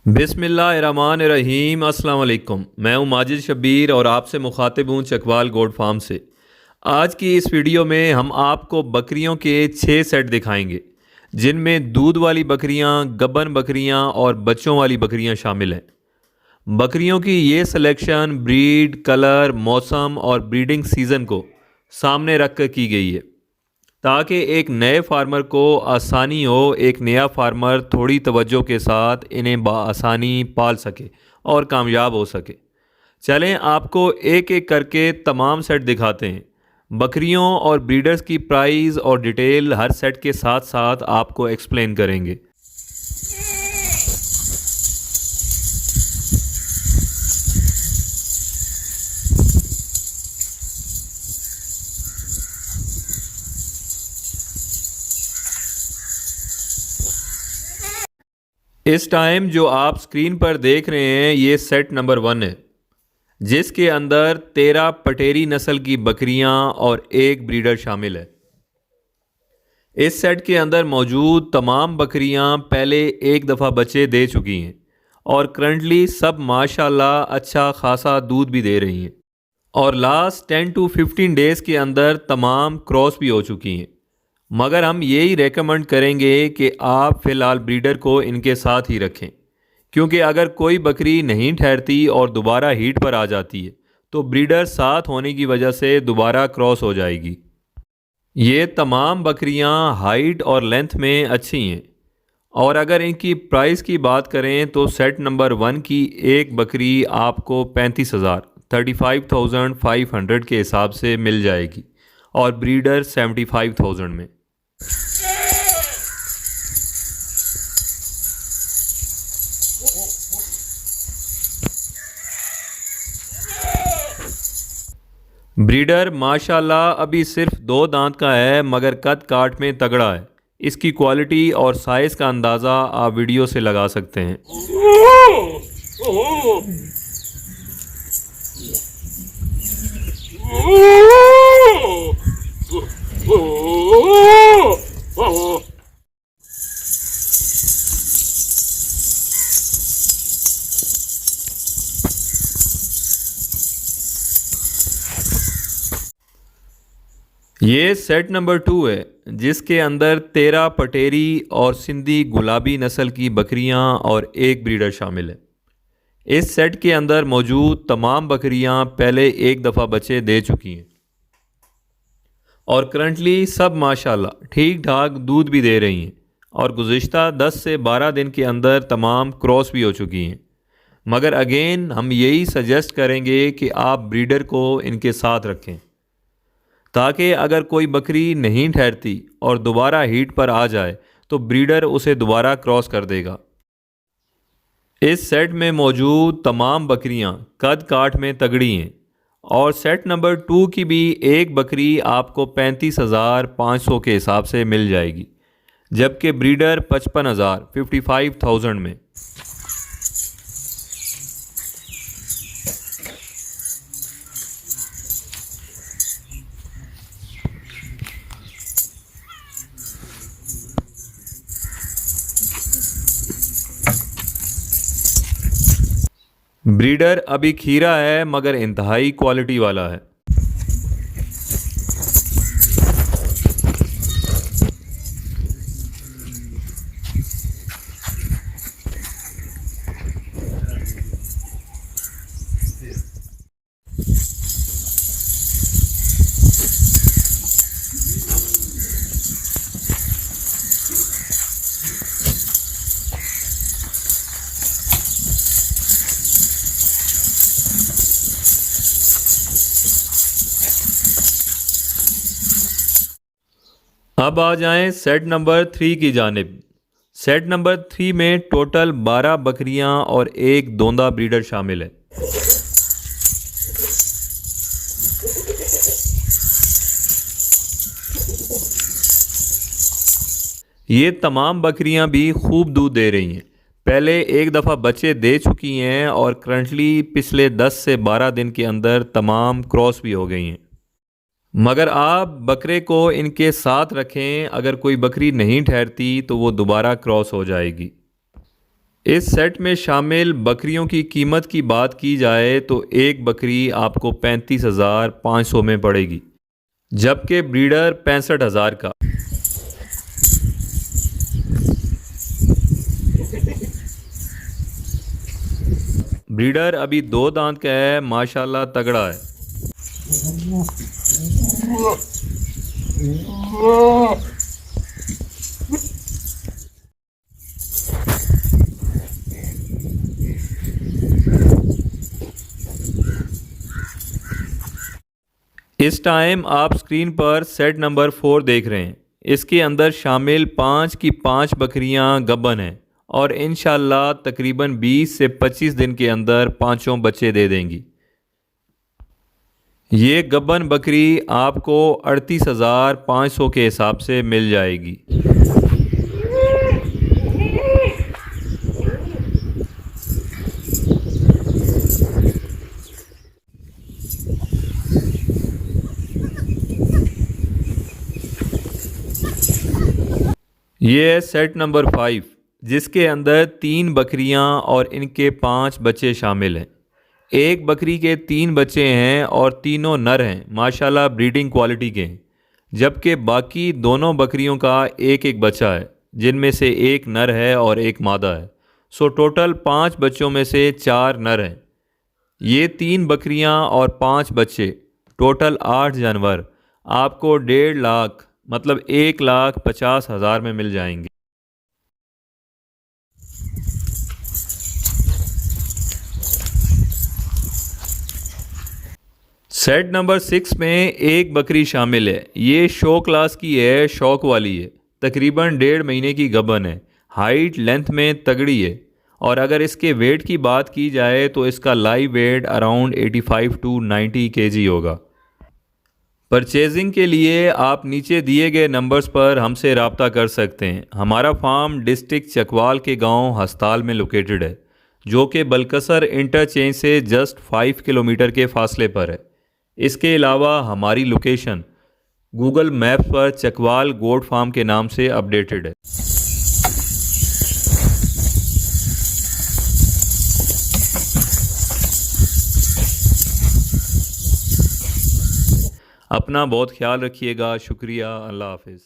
बिस्मिल्लाहिर्रहमानिर्रहीम। अस्सलाम वालेकुम। मैं हूं माजिद शब्बीर और आपसे मुखातिब हूं चकवाल गोट फार्म से। आज की इस वीडियो में हम आपको बकरियों के 6 सेट दिखाएंगे जिनमें दूध वाली बकरियां, गब्बन बकरियां और बच्चों वाली बकरियां शामिल हैं। बकरियों की ये सिलेक्शन ब्रीड, कलर, मौसम और ब्रीडिंग सीज़न को सामने रख कर की गई है ताकि एक नए फार्मर को आसानी हो, एक नया फार्मर थोड़ी तवज्जो के साथ इन्हें बआसानी पाल सके और कामयाब हो सके। चलें आपको एक एक करके तमाम सेट दिखाते हैं। बकरियों और ब्रीडर्स की प्राइस और डिटेल हर सेट के साथ साथ आपको एक्सप्लेन करेंगे। इस टाइम जो आप स्क्रीन पर देख रहे हैं ये सेट नंबर 1 है जिसके अंदर 13 पटेरी नस्ल की बकरियां और एक ब्रीडर शामिल है। इस सेट के अंदर मौजूद तमाम बकरियां पहले एक दफ़ा बच्चे दे चुकी हैं और करंटली सब माशाल्लाह अच्छा खासा दूध भी दे रही हैं और लास्ट 10 to 15 डेज़ के अंदर तमाम क्रॉस भी हो चुकी हैं। मगर हम यही रेकमेंड करेंगे कि आप फ़िलहाल ब्रीडर को इनके साथ ही रखें, क्योंकि अगर कोई बकरी नहीं ठहरती और दोबारा हीट पर आ जाती है तो ब्रीडर साथ होने की वजह से दोबारा क्रॉस हो जाएगी। ये तमाम बकरियां हाइट और लेंथ में अच्छी हैं और अगर इनकी प्राइस की बात करें तो सेट नंबर 1 की एक बकरी आपको 35,500 के हिसाब से मिल जाएगी और ब्रीडर 75,000 में। ब्रीडर माशाल्लाह अभी सिर्फ 2 दांत का है मगर कद काट में तगड़ा है। इसकी क्वालिटी और साइज़ का अंदाज़ा आप वीडियो से लगा सकते हैं। ये सेट नंबर 2 है जिसके अंदर 13 पटेरी और सिंधी गुलाबी नस्ल की बकरियां और एक ब्रीडर शामिल है। इस सेट के अंदर मौजूद तमाम बकरियां पहले एक दफ़ा बच्चे दे चुकी हैं और करंटली सब माशाल्लाह ठीक ठाक दूध भी दे रही हैं और गुज़िश्ता 10 से 12 दिन के अंदर तमाम क्रॉस भी हो चुकी हैं। मगर अगेन हम यही सजेस्ट करेंगे कि आप ब्रीडर को इनके साथ रखें ताकि अगर कोई बकरी नहीं ठहरती और दोबारा हीट पर आ जाए तो ब्रीडर उसे दोबारा क्रॉस कर देगा। इस सेट में मौजूद तमाम बकरियां कद काठ में तगड़ी हैं और सेट नंबर 2 की भी एक बकरी आपको 35,500 के हिसाब से मिल जाएगी, जबकि ब्रीडर 55,000 में। ब्रीडर अभी खीरा है मगर इंतहाई क्वालिटी वाला है। अब आ जाएं सेट नंबर 3 की जानिब। सेट नंबर 3 में टोटल 12 बकरियां और एक दोंदा ब्रीडर शामिल है। ये तमाम बकरियां भी खूब दूध दे रही हैं, पहले एक दफ़ा बच्चे दे चुकी हैं और करंटली पिछले 10 से 12 दिन के अंदर तमाम क्रॉस भी हो गई हैं। मगर आप बकरे को इनके साथ रखें, अगर कोई बकरी नहीं ठहरती तो वो दोबारा क्रॉस हो जाएगी। इस सेट में शामिल बकरियों की कीमत की बात की जाए तो एक बकरी आपको 35,500 में पड़ेगी, जबकि ब्रीडर 65,000 का। ब्रीडर अभी 2 दांत का है, माशाल्लाह तगड़ा है। इस टाइम आप स्क्रीन पर सेट नंबर 4 देख रहे हैं। इसके अंदर शामिल 5 की 5 बकरियां गब्बन हैं और इंशाल्लाह तकरीबन 20 से 25 दिन के अंदर पांचों बच्चे दे देंगी। ये गब्बन बकरी आपको 38,500 के हिसाब से मिल जाएगी। ये है सेट नंबर 5, जिसके अंदर 3 बकरियां और इनके 5 बच्चे शामिल हैं। एक बकरी के 3 बच्चे हैं और तीनों नर हैं, माशाल्लाह ब्रीडिंग क्वालिटी के हैं, जबकि बाकी दोनों बकरियों का एक एक बच्चा है, जिनमें से एक नर है और एक मादा है। सो टोटल 5 बच्चों में से 4 नर हैं। ये 3 बकरियां और 5 बच्चे, टोटल 8 जानवर आपको 1.5 लाख मतलब 1,50,000 में मिल जाएंगे। सेट नंबर 6 में एक बकरी शामिल है। ये शो क्लास की है, शौक वाली है, तकरीबन 1.5 महीने की गबन है, हाइट लेंथ में तगड़ी है। और अगर इसके वेट की बात की जाए तो इसका live weight around 85 to 90 K G होगा। परचेजिंग के लिए आप नीचे दिए गए नंबर्स पर हमसे रब्ता कर सकते हैं। हमारा फार्म डिस्ट्रिक्ट चकवाल के गांव हस्ताल में लोकेटेड है, जो कि बलकसर इंटरचेंज से जस्ट 5 किलोमीटर के फासले पर है। इसके अलावा हमारी लोकेशन गूगल मैप्स पर चकवाल गोट फार्म के नाम से अपडेटेड है। अपना बहुत ख्याल रखिएगा। शुक्रिया। अल्लाह हाफिज़।